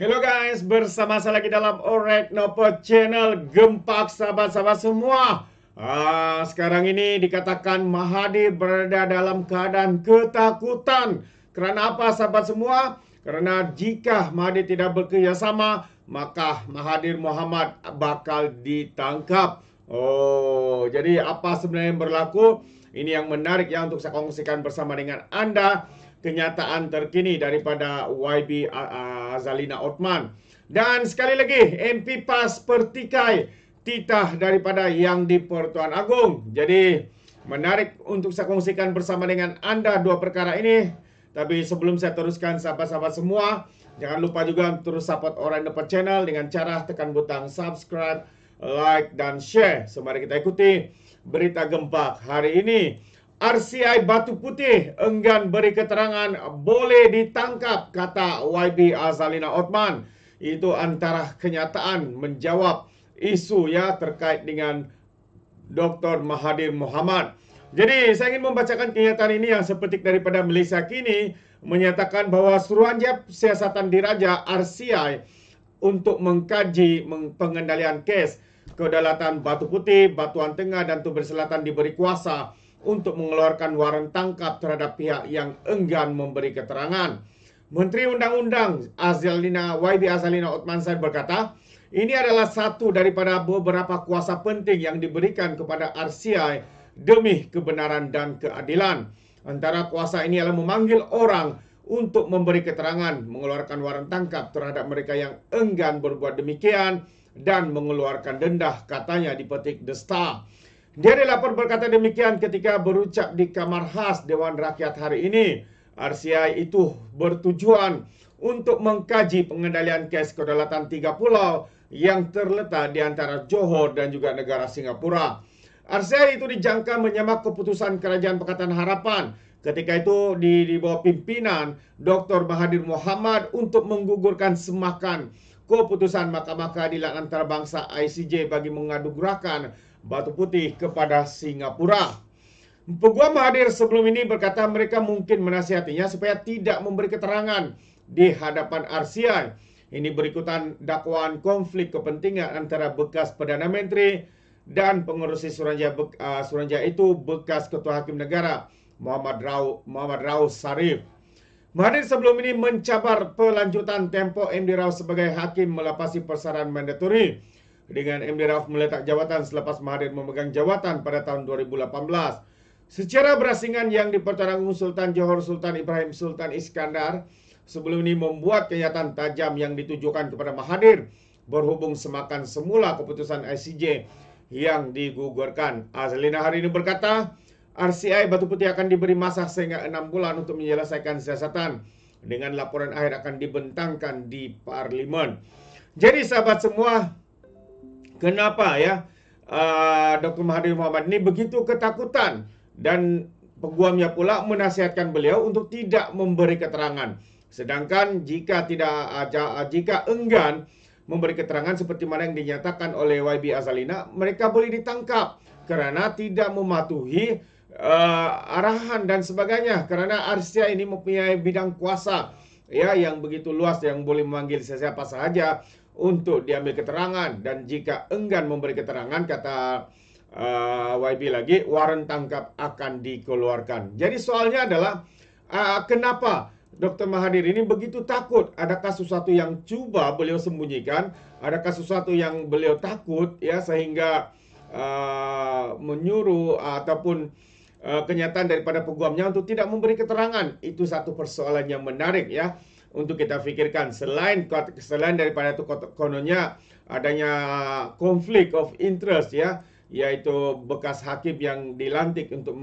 Hello guys, bersama saya lagi dalam Orek Nopo Channel. Gempak sahabat-sahabat semua. Sekarang ini dikatakan Mahathir berada dalam keadaan ketakutan. Kerana apa sahabat semua? Kerana jika Mahathir tidak bekerjasama, maka Mahathir Mohamad bakal ditangkap. Jadi apa sebenarnya yang berlaku? Ini yang menarik ya untuk saya kongsikan bersama dengan Anda. Kenyataan terkini daripada YB Azalina Othman. Dan sekali lagi, MP PAS pertikai titah daripada Yang di-Pertuan Agong. Jadi, menarik untuk saya kongsikan bersama dengan Anda dua perkara ini. Tapi sebelum saya teruskan, sahabat-sahabat semua, jangan lupa juga terus support Orek Nopo Channel dengan cara tekan butang subscribe, like, dan share. So, mari kita ikuti berita gempak hari ini. RCI Batu Putih enggan beri keterangan boleh ditangkap, kata YB Azalina Othman. Itu antara kenyataan menjawab isu ya terkait dengan Dr. Mahathir Mohamad. Jadi saya ingin membacakan kenyataan ini yang sepetik daripada Malaysia Kini menyatakan bahawa Suruhanjaya Siasatan Diraja RCI untuk mengkaji pengendalian kes kedaulatan Batu Putih, Batuan Tengah dan Tubir Selatan diberi kuasa untuk mengeluarkan waran tangkap terhadap pihak yang enggan memberi keterangan. Menteri Undang-Undang YB Azalina Othman Said berkata, ini adalah satu daripada beberapa kuasa penting yang diberikan kepada RCI demi kebenaran dan keadilan. Antara kuasa ini adalah memanggil orang untuk memberi keterangan, mengeluarkan waran tangkap terhadap mereka yang enggan berbuat demikian dan mengeluarkan denda, katanya dipetik The Star. Dia dilapor berkata demikian ketika berucap di Kamar Khas Dewan Rakyat hari ini. RCI itu bertujuan untuk mengkaji pengendalian kes kedaulatan 3 pulau yang terletak di antara Johor dan juga negara Singapura. RCI itu dijangka menyemak keputusan Kerajaan Pakatan Harapan ketika itu di bawah pimpinan Dr. Mahathir Mohamad untuk menggugurkan semakan keputusan Mahkamah Keadilan Antarabangsa ICJ bagi mengadugerahkan Batu Putih kepada Singapura. Peguam Mahathir sebelum ini berkata mereka mungkin menasihatinya supaya tidak memberi keterangan di hadapan RCI. Ini berikutan dakwaan konflik kepentingan antara bekas Perdana Menteri dan pengerusi Suruhanjaya itu bekas Ketua Hakim Negara Muhammad Rauf Sarif. Mahathir sebelum ini mencabar pelanjutan tempoh MD Rauf sebagai hakim melepasi persarahan mandatori dengan MD Rauf meletak jawatan selepas Mahathir memegang jawatan pada tahun 2018. Secara berasingan Yang di-Pertuan Agong Sultan Johor Sultan Ibrahim Sultan Iskandar sebelum ini membuat kenyataan tajam yang ditujukan kepada Mahathir berhubung semakan semula keputusan ICJ yang digugurkan. Azalina hari ini berkata, RCI Batu Putih akan diberi masa sehingga 6 bulan untuk menyelesaikan siasatan dengan laporan akhir akan dibentangkan di Parlimen. Jadi sahabat semua, kenapa ya Dr. Mahathir Mohamad ini begitu ketakutan dan peguamnya pula menasihatkan beliau untuk tidak memberi keterangan. Sedangkan jika enggan memberi keterangan seperti mana yang dinyatakan oleh YB Azalina, mereka boleh ditangkap kerana tidak mematuhi arahan dan sebagainya. Kerana RCI ini mempunyai bidang kuasa ya yang begitu luas yang boleh memanggil siapa sahaja untuk diambil keterangan, dan jika enggan memberi keterangan, kata YB lagi, waran tangkap akan dikeluarkan. Jadi soalnya adalah kenapa Dr. Mahathir ini begitu takut? Adakah sesuatu yang cuba beliau sembunyikan? Adakah sesuatu yang beliau takut ya sehingga menyuruh ataupun kenyataan daripada peguamnya untuk tidak memberi keterangan? Itu satu persoalan yang menarik ya untuk kita fikirkan. Selain daripada itu kononnya adanya konflik of interest ya, yaitu bekas hakim yang dilantik untuk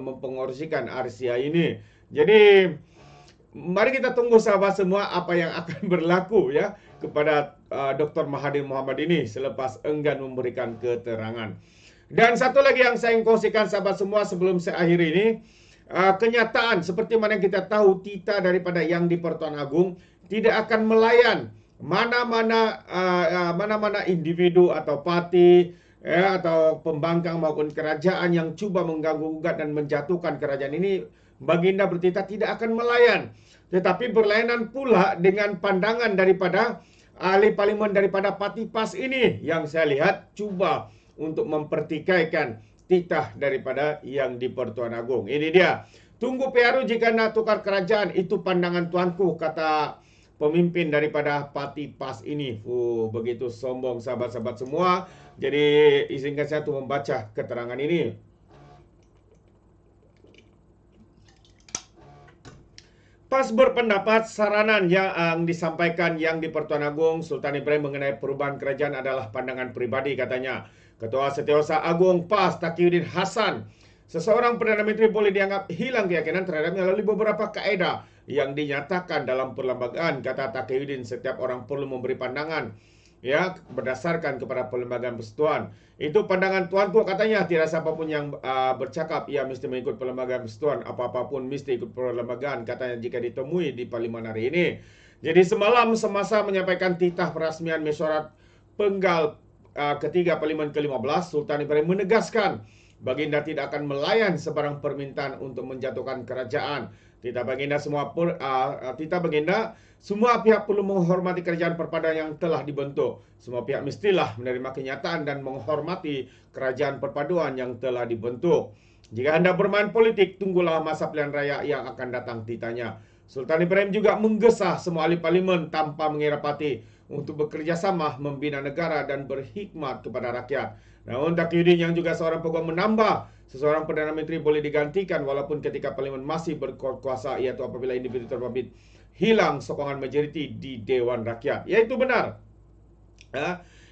mempengerusikan RCI ini. Jadi mari kita tunggu sahabat semua apa yang akan berlaku ya kepada Dr. Mahathir Mohamad ini selepas enggan memberikan keterangan. Dan satu lagi yang saya ingin kongsikan sahabat semua sebelum saya akhiri ini, kenyataan seperti mana yang kita tahu titah daripada Yang di-Pertuan Agong tidak akan melayan mana-mana individu atau parti ya, atau pembangkang maupun kerajaan yang cuba mengganggu-gugat dan menjatuhkan kerajaan ini Baginda bertitah tidak akan melayan, tetapi berlainan pula dengan pandangan daripada ahli parlimen daripada parti PAS ini yang saya lihat cuba untuk mempertikaikan titah daripada yang di Pertuan Agong. Ini dia. Tunggu Peru jika nak tukar kerajaan, itu pandangan tuanku, kata pemimpin daripada parti PAS ini. Begitu sombong sahabat-sahabat semua. Jadi izinkan saya untuk membaca keterangan ini. PAS berpendapat saranan yang disampaikan yang di Pertuan Agong Sultan Ibrahim mengenai perubahan kerajaan adalah pandangan pribadi, katanya. Ketua Setiausaha Agung PAS Taqiyuddin Hasan, seseorang Perdana Menteri boleh dianggap hilang keyakinan terhadapnya melalui beberapa kaedah yang dinyatakan dalam perlembagaan. Kata Taqiyuddin, setiap orang perlu memberi pandangan ya berdasarkan kepada perlembagaan persekutuan. Itu pandangan tuanku, katanya. Tidak siapapun yang bercakap ia mesti mengikut perlembagaan persekutuan. Apa-apapun mesti ikut perlembagaan, katanya jika ditemui di parlimen hari ini. Jadi semalam semasa menyampaikan titah perasmian mesyuarat penggal ketiga parlimen ke-15, Sultan Ibrahim menegaskan Baginda tidak akan melayan sebarang permintaan untuk menjatuhkan kerajaan. Titah Baginda semua pihak perlu menghormati kerajaan perpaduan yang telah dibentuk. Semua pihak mestilah menerima kenyataan dan menghormati kerajaan perpaduan yang telah dibentuk. Jika anda bermain politik, tunggulah masa pilihan raya yang akan datang, titanya. Sultan Ibrahim juga menggesa semua ahli parlimen tanpa mengira parti untuk bekerja sama membina negara dan berkhidmat kepada rakyat. Namun Taqiyuddin yang juga seorang peguam menambah, seseorang Perdana Menteri boleh digantikan walaupun ketika parlimen masih berkuasa, iaitu apabila individu terbabit hilang sokongan majoriti di Dewan Rakyat. Ya, itu benar.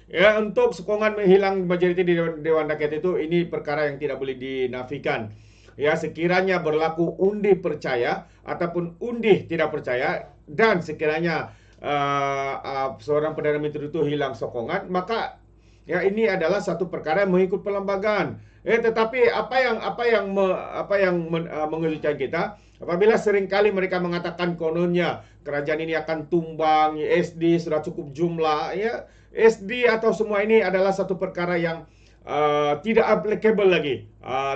Ya, untuk sokongan hilang majoriti di Dewan Rakyat itu, ini perkara yang tidak boleh dinafikan. Ya, sekiranya berlaku undi percaya ataupun undi tidak percaya, dan sekiranya seorang Perdana Menteri itu hilang sokongan, maka ya ini adalah satu perkara yang mengikut perlembagaan. Tetapi apa yang mengejutkan kita, apabila seringkali mereka mengatakan kononnya kerajaan ini akan tumbang, SD sudah cukup jumlah, ya SD atau semua ini adalah satu perkara yang tidak applicable lagi,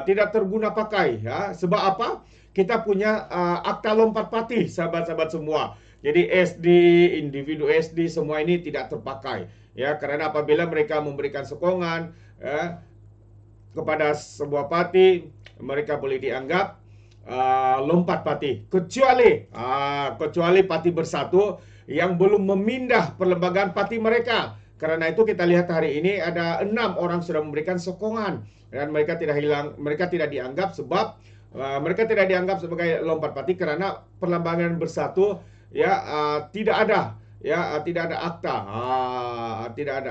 tidak terguna pakai. Ya. Sebab apa? Kita punya akta lompat parti, sahabat-sahabat semua. Jadi SD, individu SD semua ini tidak terpakai. Ya, karena apabila mereka memberikan sokongan kepada sebuah parti, mereka boleh dianggap lompat parti, kecuali Parti Bersatu yang belum memindah perlembagaan parti mereka. Karena itu kita lihat hari ini ada 6 orang sudah memberikan sokongan dan mereka tidak dianggap sebab mereka tidak dianggap sebagai lompat parti karena perlembagaan Bersatu tidak ada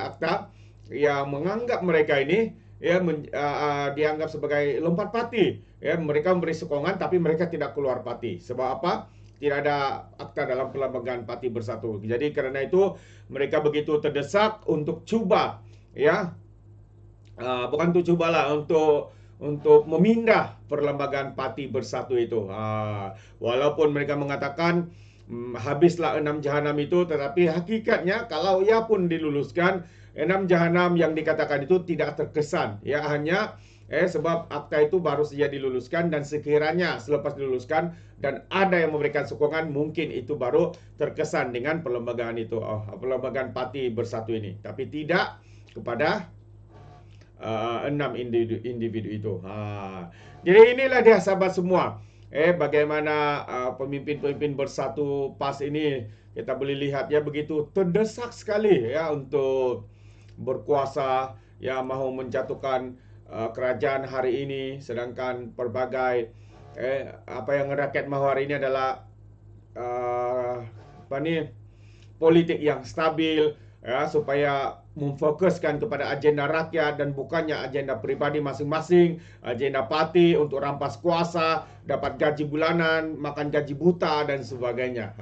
akta yang menganggap mereka ini dianggap sebagai lompat parti. Ya, mereka memberi sokongan tapi mereka tidak keluar parti. Sebab apa? Tidak ada akta dalam perlembagaan Parti Bersatu. Jadi karena itu mereka begitu terdesak untuk cuba, bukan untuk cubalah, untuk memindah perlembagaan Parti Bersatu itu. Walaupun mereka mengatakan habislah 6 jahanam itu, tetapi hakikatnya kalau ia pun diluluskan, 6 jahanam yang dikatakan itu tidak terkesan. Ya, hanya sebab akta itu baru saja diluluskan, dan sekiranya selepas diluluskan dan ada yang memberikan sokongan, mungkin itu baru terkesan dengan perlembagaan itu, perlembagaan Parti Bersatu ini. Tapi tidak kepada 6 individu itu. Jadi inilah dia sahabat semua. Bagaimana pemimpin-pemimpin Bersatu PAS ini, kita boleh lihat ya begitu terdesak sekali ya untuk berkuasa, ya mahu menjatuhkan kerajaan hari ini, sedangkan pelbagai apa yang rakyat mahu hari ini adalah politik yang stabil, ya, supaya memfokuskan kepada agenda rakyat dan bukannya agenda pribadi masing-masing, agenda parti untuk rampas kuasa, dapat gaji bulanan, makan gaji buta dan sebagainya.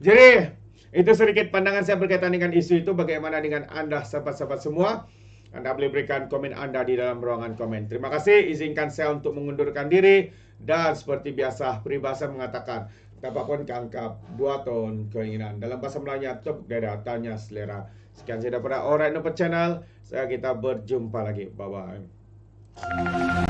Jadi itu sedikit pandangan saya berkaitan dengan isu itu. Bagaimana dengan Anda sahabat-sahabat semua? Anda boleh berikan komen Anda di dalam ruangan komen. Terima kasih. Izinkan saya untuk mengundurkan diri. Dan seperti biasa, peribahasa mengatakan, apapun keangkap, buat ton keinginan. Dalam bahasa Melayu, tep dada, tanya selera. Sekian saya daripada Alright Nomor Channel. Kita berjumpa lagi. Bye-bye.